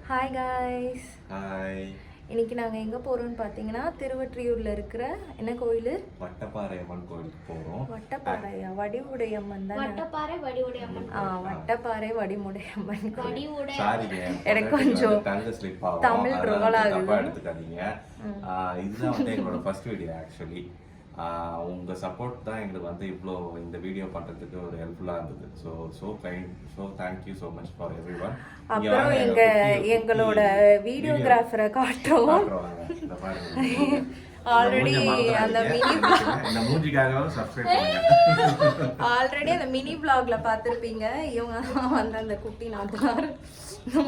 Hi guys. Hi. இன்னைக்கு நாங்கள் எங்கே போகிறோம்னு பார்த்தீங்கன்னா திருவொற்றியூரில் இருக்கிற என்ன கோயில்? வட்டப்பாறை அம்மன் கோயிலுக்கு போகிறோம். வட்டப்பாறையா? வடிவுடையம்மன் தான். வட்டப்பாறை வடிவுடையம்மன். வட்டப்பாறை வடிமுடையம்மன் கோயில். சாரிங்க, எனக்கு கொஞ்சம் தமிழ் ரோல் ஆகுது, எடுத்துக்காதீங்க. இதுதான் வந்து எங்களோட ஃபர்ஸ்ட் வீடியோ. ஆக்சுவலி உங்கள் சப்போர்ட் தான் எங்களுக்கு வந்து இவ்வளோ இந்த வீடியோ பண்ணுறதுக்கு ஒரு ஹெல்ப்ஃபுல்லாக இருந்தது. So thank you so much for every one. அப்புறம் எங்களோட வீடியோகிராஃபரை காட்டுறோம். ஆல்ரெடி அந்த ஆல்ரெடி அந்த மினி vlogல பார்த்துருப்பீங்க. இவங்க வந்து அந்த குட்டி நாட்டுக்கார்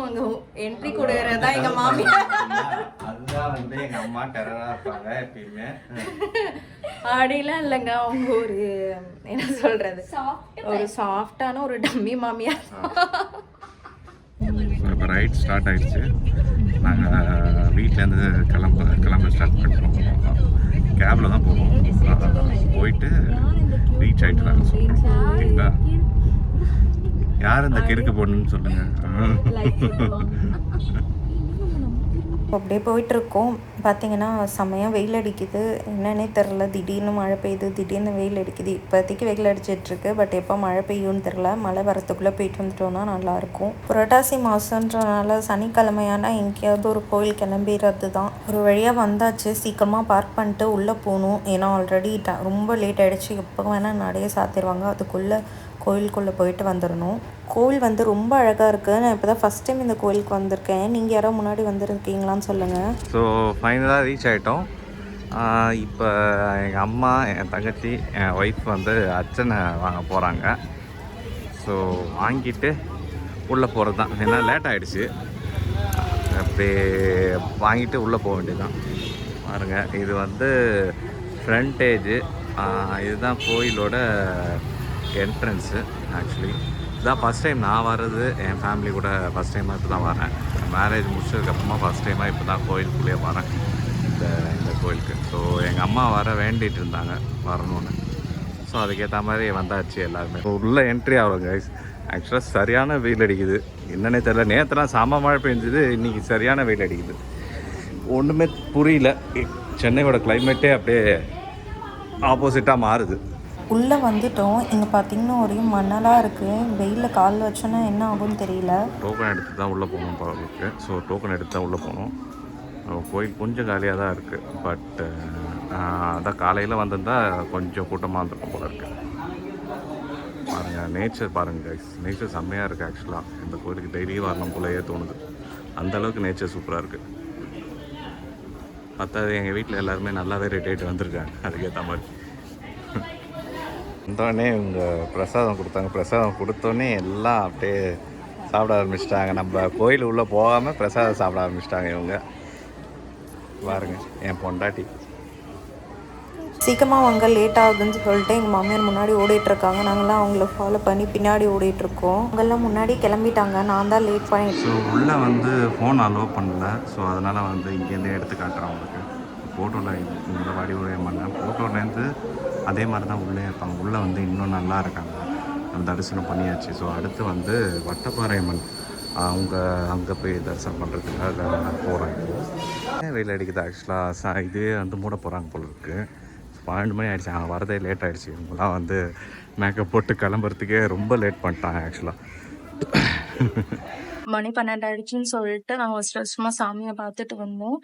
அங்கே என்ட்ரி கொடுக்கறதா எங்க மாமியார். அதுதான் வந்து எங்க அம்மா டெரரா இருப்பாங்க எப்பயுமே. அப்படிலாம் இல்லைங்க, அவங்க ஒரு என்ன சொல்றது, ஒரு சாஃப்டான ஒரு டம்மி மாமியார். இப்போ ரைட் ஸ்டார்ட் ஆயிடுச்சு. நாங்கள் வீட்டிலேருந்து கிளம்ப ஸ்டார்ட் பண்ணுறோம். கேபில் தான் போகிறோம். போயிட்டு ரீச் ஆகிட்டு நாங்கள் சொல்கிறோம். ஓகேங்களா? யார் இந்த கிறுக்கு போடணுன்னு சொல்லுங்கள். அப்படியே போயிட்டுருக்கோம். பார்த்தீங்கன்னா செம்மையாக வெயில் அடிக்குது. என்னன்னே தெரில, திடீர்னு மழை பெய்யுது, திடீர்னு வெயில் அடிக்குது. இப்போதைக்கு வெயில் அடிச்சிட்ருக்கு, பட் எப்போ மழை பெய்யும்னு தெரில. மழை வரத்துக்குள்ளே போயிட்டு வந்துட்டோம்னா நல்லாயிருக்கும். புரட்டாசி மாதன்றனால சனிக்கிழமையானா எங்கேயாவது ஒரு கோயில் கிளம்பிடுறது தான். ஒரு வழியாக வந்தாச்சு. சீக்கிரமாக பார்க் பண்ணிட்டு உள்ளே போகணும். ஏன்னா ஆல்ரெடி ரொம்ப லேட் ஆகிடுச்சு. எப்போ வேணால் நடைய சாத்திடுவாங்க. அதுக்குள்ளே கோயிலுக்குள்ளே போயிட்டு வந்துடணும். கோவில் வந்து ரொம்ப அழகாக இருக்குது. நான் இப்போ தான் ஃபஸ்ட் டைம் இந்த கோயிலுக்கு வந்திருக்கேன். நீங்கள் யாரோ முன்னாடி வந்துருக்கீங்களான்னு சொல்லுங்கள். ஸோ ஃபைனலாக ரீச் ஆகிட்டோம். இப்போ எங்கள் அம்மா, என் தங்கச்சி, என் ஒய்ஃப் வந்து அர்ச்சனை வாங்க போகிறாங்க. ஸோ வாங்கிட்டு உள்ளே போகிறது தான். ஏன்னா லேட் ஆகிடுச்சு. அப்படியே வாங்கிட்டு உள்ளே போக வேண்டியதுதான். பாருங்கள், இது வந்து ஃப்ரண்டேஜு. இதுதான் கோயிலோட என்ட்ரன்ஸு. ஆக்சுவலி இதுதான் ஃபஸ்ட் டைம் நான் வர்றது. என் ஃபேமிலி கூட ஃபஸ்ட் டைமாக இப்போ தான் வரேன். மேரேஜ் முடிச்சதுக்கப்புறமா ஃபஸ்ட் டைமாக இப்போ தான் கோயிலுக்குள்ளேயே வரேன், இந்த கோயிலுக்கு. ஸோ எங்கள் அம்மா வர வேண்டிகிட்டு இருந்தாங்க வரணும்னு. ஸோ அதுக்கேற்ற மாதிரி வந்தாச்சு எல்லாருமே. உள்ளே என்ட்ரி ஆகும் கைஸ். ஆக்சுவலாக சரியான வெயில் அடிக்குது. என்னன்னே தெரியல. நேற்றுலாம் செம மழை பெஞ்சுது, இன்றைக்கி சரியான வெயில் அடிக்குது. ஒன்றுமே புரியல. சென்னையோட கிளைமேட்டே அப்படியே ஆப்போசிட்டாக மாறுது. உள்ளே வந்துட்டோம். இங்கே பார்த்தீங்கன்னா ஒரே மணலாக இருக்குது. வெயிலில் கால் வச்சோன்னா என்ன ஆகும்னு தெரியல. டோக்கன் எடுத்து தான் உள்ளே போகணும் போகிறதுக்கு. ஸோ டோக்கன் எடுத்து தான் உள்ளே போகணும். கோயில் கொஞ்சம் காலியாக தான் இருக்குது. பட் அதான் காலையில் வந்திருந்தால் கொஞ்சம் கூட்டமாக இருந்திருக்கும் போல இருக்குது. பாருங்கள், நேச்சர் பாருங்கள் கைஸ். நேச்சர் செம்மையாக இருக்குது. ஆக்சுவலாக இந்த கோயிலுக்கு டெய்லி வரணும் போலயே தோணுது. அந்தளவுக்கு நேச்சர் சூப்பராக இருக்குது. பத்தாவது எங்கள் வீட்டில் எல்லாருமே நல்லாவே ரேட் வந்திருக்காங்க. அதுக்கேற்ற மாதிரி வந்தோடனே இவங்க பிரசாதம் கொடுத்தாங்க. பிரசாதம் கொடுத்தோடனே எல்லாம் அப்படியே சாப்பிட ஆரம்பிச்சிட்டாங்க. நம்ம கோயில் உள்ளே போகாமல் பிரசாதம் சாப்பிட ஆரம்பிச்சிட்டாங்க இவங்க. பாருங்க, என் பொண்டாட்டி. சீக்கிரமாக அவங்க லேட் ஆகுதுன்னு சொல்லிட்டு எங்கள் மாமியார் முன்னாடி ஓடிட்டுருக்காங்க. நாங்களாம் அவங்கள ஃபாலோ பண்ணி பின்னாடி ஓடிட்டுருக்கோம். அவங்கெல்லாம் முன்னாடி கிளம்பிட்டாங்க. நான் தான் லேட் பண்ணிட்டு. ஸோ உள்ளே வந்து ஃபோன் அலோவ் பண்ணல. ஸோ அதனால் வந்து இங்கேருந்து எடுத்து காட்டுறேன் உங்களுக்கு. ஃபோட்டோவில் இந்த வடிவுடையம்மன் ஃபோட்டோலேருந்து அதே மாதிரி தான் உள்ளே இருப்பாங்க. உள்ளே வந்து இன்னும் நல்லா இருக்காங்க. நம்ம தரிசனம் பண்ணியாச்சு. ஸோ அடுத்து வந்து வட்டப்பாறை அம்மன் அவங்க அங்கே போய் தரிசனம் பண்ணுறதுக்காக போகிறாங்க. வெயில் அடிக்குது. ஆக்சுவலாக இதுவே வந்து மூட போகிறாங்க போல இருக்குது. 12 மணி ஆகிடுச்சு. அங்கே வரதே லேட் ஆகிடுச்சு. இவங்களாம் வந்து மேக்கப் போட்டு கிளம்புறதுக்கே ரொம்ப லேட் பண்ணிட்டாங்க. ஆக்சுவலாக மணி 12 ஆயிடுச்சுன்னு சொல்லிட்டு நாங்கள் சும்மா சாமியை பார்த்துட்டு வந்தோம்.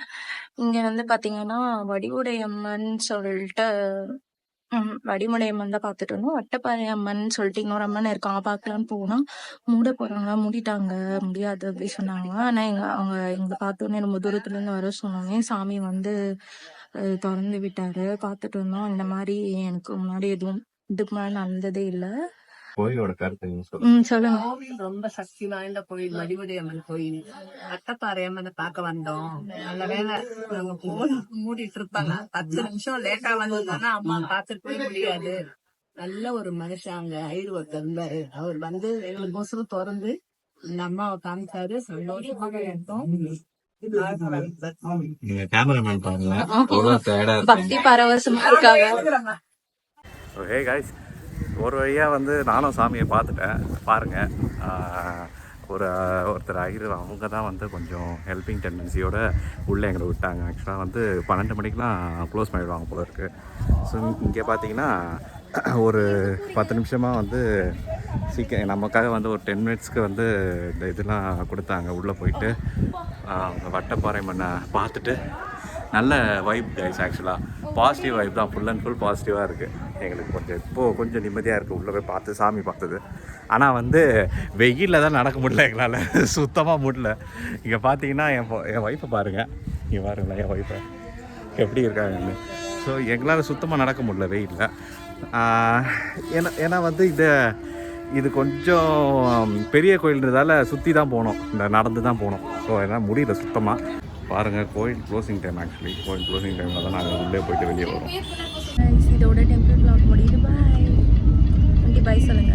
இங்கே வந்து பார்த்தீங்கன்னா வடிவுடையம்மன் சொல்லிட்டு வடிமுடையம்மன் தான் பார்த்துட்டு வந்தோம். வட்டப்பாறை அம்மன் சொல்லிட்டு இன்னொரு அம்மன் இருக்காங்க, பார்க்கலான்னு போனால் மூட போகிறாங்க, மூடிட்டாங்க, முடியாது அப்படி சொன்னாங்க. ஆனால் அவங்க எங்களை பார்த்தோன்னே ரொம்ப தூரத்துலேருந்து வர சொன்னோன்னே சாமி வந்து திறந்து விட்டாரு. பார்த்துட்டு வந்தோம். இந்த மாதிரி எனக்கு முன்னாடி எதுவும் இதுக்கு முன்னாடி நடந்ததே இல்லை. கோயிலோட கருத்து சொல்லுங்க. கோவில் ரொம்ப சக்தி வாய்ந்த கோயில், வடிவுடையம்மன் கோயில். வட்டப்பாறை அம்மனை பார்க்க வந்தோம். நல்ல வேலை நாங்க மூடிட்டு இருப்பாங்க. 10 நிமிஷம் லேட்டா வந்ததுன்னா அம்மா பார்த்துட்டு முடியாது. நல்ல ஒரு மனுஷன் அங்க ஒருத்தர் இருந்தாரு. அவர் வந்து எங்களுக்கோசரம் திறந்து இந்த அம்மாவை காமிச்சாரு. சந்தோஷமாக இருந்தோம். கேமராமேன் பாருங்க, பக்தி பரவசமா இருக்காங்க. ஒரு வழியாக வந்து நானும் சாமியை பார்த்துட்டேன். பாருங்கள், ஒருத்தர் ஐயர் அவங்க தான் வந்து கொஞ்சம் ஹெல்பிங் டெண்டன்சியோட உள்ளே எங்களை விட்டாங்க. ஆக்சுவலாக வந்து 12 மணிக்கெலாம் க்ளோஸ் பண்ணிடுவாங்க போல இருக்குது. ஸோ இங்கே பார்த்தீங்கன்னா ஒரு 10 நிமிஷமாக வந்து சீக்கிரம் நமக்காக வந்து ஒரு 10 மினிட்ஸ்க்கு வந்து இந்த இதெல்லாம் கொடுத்தாங்க. உள்ளே போயிட்டு அவங்க வட்டப்பாறை மண்ணை பார்த்துட்டு நல்ல வைப் கைஸ். ஆக்சுவலாக பாசிட்டிவ் வைப் தான், ஃபுல் அண்ட் ஃபுல் பாசிட்டிவாக இருக்குது. எங்களுக்கு இப்போது கொஞ்சம் நிம்மதியாக இருக்குது உள்ளே போய் பார்த்து சாமி பார்த்தது. ஆனால் வந்து வெயிலில் தான் நடக்க முடியல எங்களால், சுத்தமாக முடியல. இங்கே பார்த்தீங்கன்னா என் ஒய்ஃபை பாருங்கள், இங்கே பாருங்களேன் என் ஒய்ஃபை எப்படி இருக்காங்கன்னு. ஸோ எங்களால் சுத்தமாக நடக்க முடியல வெயிலில். ஏன்னா வந்து இது கொஞ்சம் பெரிய கோயில்ன்றதால சுற்றி தான் போகணும், இந்த நடந்து தான் போகணும். ஸோ என்னால் முடியல சுத்தமாக. பாருங்கள் கோயில் க்ளோசிங் டைம். ஆக்சுவலி கோயில் க்ளோசிங் டைமில் தான் நாங்கள் உள்ளே போயிட்டு வெளியே வரோம். இதோட டெம்பிள் vlog முடியுது. பாய். பாய் சொல்லுங்கள்.